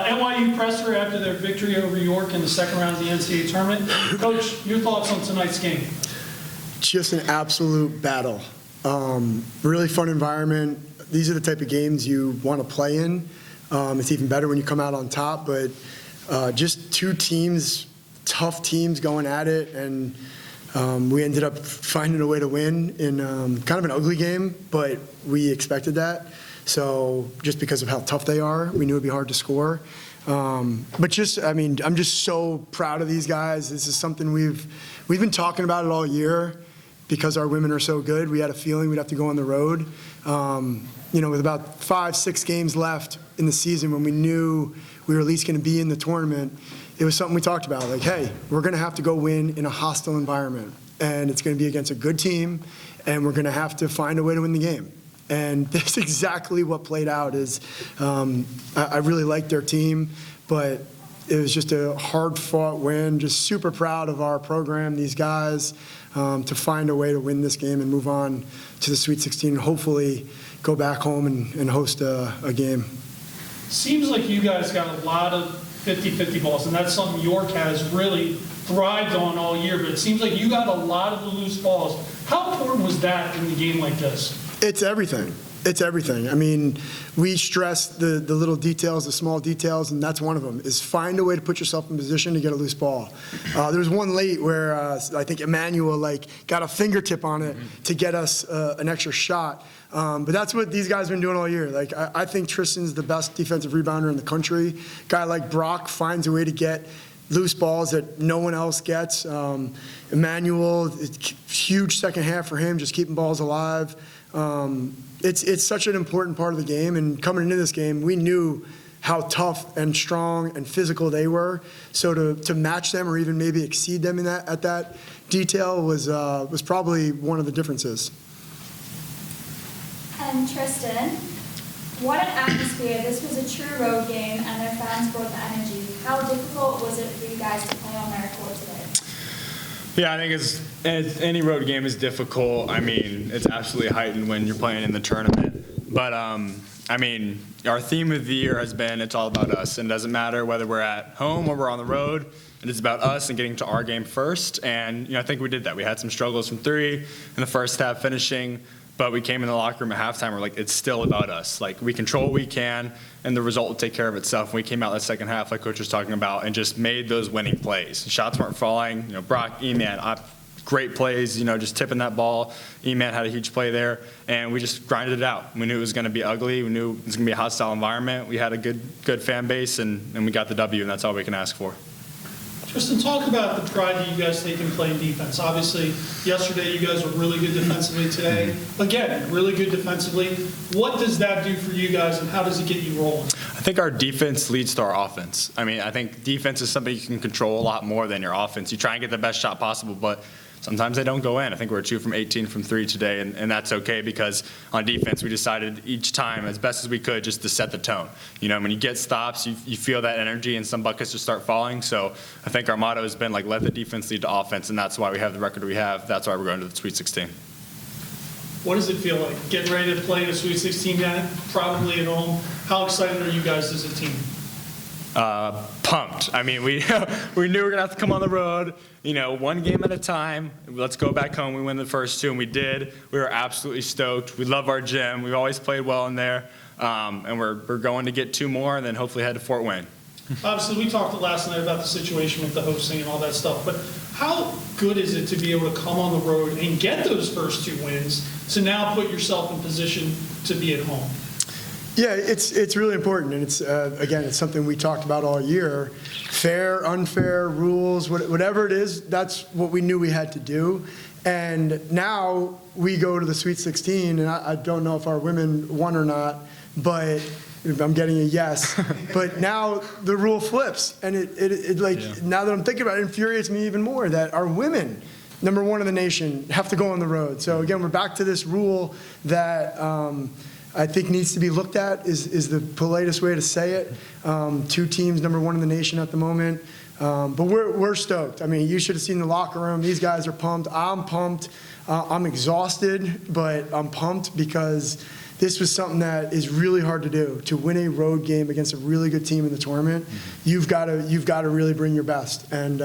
NYU presser after their victory over York in the second round of the NCAA tournament. Coach, your thoughts on tonight's game? Just an absolute battle. Really fun environment. These are the type of games you want to play in. It's even better when you come out on top, but just two teams, tough teams going at it, and we ended up finding a way to win in kind of an ugly game, but we expected that. So just because of how tough they are, we knew it'd be hard to score. But just, I mean, I'm just so proud of these guys. This is something we've been talking about it all year because our women are so good. We had a feeling we'd have to go on the road. With about 5-6 games left in the season, when we knew we were at least going to be in the tournament, it was something we talked about. Like, hey, we're going to have to go win in a hostile environment, and it's going to be against a good team, and we're going to have to find a way to win the game. And that's exactly what played out. I really liked their team, but it was just a hard-fought win. Just super proud of our program, these guys, to find a way to win this game and move on to the Sweet 16 and hopefully go back home and host a game. Seems like you guys got a lot of 50-50 balls, and that's something York has really thrived on all year, but it seems like you got a lot of the loose balls. How important was that in a game like this? It's everything. It's everything. I mean, we stress the little details, the small details, and that's one of them, is find a way to put yourself in position to get a loose ball. There was one late where I think Emmanuel got a fingertip on it to get us an extra shot. But that's what these guys have been doing all year. I think Tristan's the best defensive rebounder in the country. Guy like Brock finds a way to get loose balls that no one else gets. Emmanuel, huge second half for him, just keeping balls alive. It's such an important part of the game, and coming into this game, we knew how tough and strong and physical they were. So to match them or even maybe exceed them at that detail was probably one of the differences. And Tristan, what an atmosphere. This was a true road game, and their fans brought the energy. How difficult was it for you guys to play on their court today? Yeah, I think as any road game is difficult. I mean, it's absolutely heightened when you're playing in the tournament. But, I mean, our theme of the year has been it's all about us. And it doesn't matter whether we're at home or we're on the road. It is about us and getting to our game first. And, I think we did that. We had some struggles from three in the first half finishing. But we came in the locker room at halftime, we're like, it's still about us. We control what we can, and the result will take care of itself. And we came out that second half, like Coach was talking about, and just made those winning plays. Shots weren't falling. Brock, E-Man, great plays, just tipping that ball. E-Man had a huge play there, and we just grinded it out. We knew it was going to be ugly. We knew it was going to be a hostile environment. We had a good fan base, and we got the W, and that's all we can ask for. Tristan, talk about the pride that you guys take in playing defense. Obviously, yesterday you guys were really good defensively. Today, again, really good defensively. What does that do for you guys, and how does it get you rolling? I think our defense leads to our offense. I mean, I think defense is something you can control a lot more than your offense. You try and get the best shot possible, but sometimes they don't go in. I think we're 2 from 18 from 3 today, and that's okay because on defense we decided each time as best as we could just to set the tone. When you get stops, you feel that energy and some buckets just start falling. So I think our motto has been let the defense lead to offense, and that's why we have the record we have. That's why we're going to the Sweet 16. What does it feel like getting ready to play in a Sweet 16 game, probably at home? How excited are you guys as a team? Pumped. I mean, we knew we were gonna have to come on the road. One game at a time. Let's go back home. We win the first 2, and we did. We were absolutely stoked. We love our gym. We've always played well in there, and we're going to get 2 more, and then hopefully head to Fort Wayne. Obviously, we talked last night about the situation with the hosting and all that stuff, but how good is it to be able to come on the road and get those first 2 wins to now put yourself in position to be at home? Yeah, it's really important, and it's something we talked about all year. Fair, unfair, rules, whatever it is, that's what we knew we had to do. And now we go to the Sweet 16, and I don't know if our women won or not, but I'm getting a yes. But now the rule flips, and now that I'm thinking about it, it infuriates me even more that our women, number 1 in the nation, have to go on the road. So again, we're back to this rule that I think needs to be looked at is the politest way to say it. 2 teams, number 1 in the nation at the moment. But we're stoked. I mean, you should have seen the locker room. These guys are pumped. I'm pumped. I'm exhausted, but I'm pumped because this was something that is really hard to do. To win a road game against a really good team in the tournament, you've got to really bring your best. And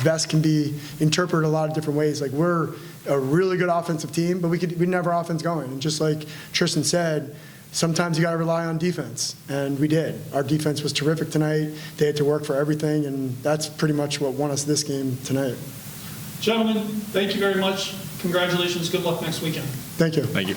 best can be interpreted a lot of different ways. Like, we're a really good offensive team, but we didn't have our offense going. And just like Tristan said, sometimes you got to rely on defense, and we did. Our defense was terrific tonight. They had to work for everything, and that's pretty much what won us this game tonight. Gentlemen, thank you very much. Congratulations. Good luck next weekend. Thank you. Thank you.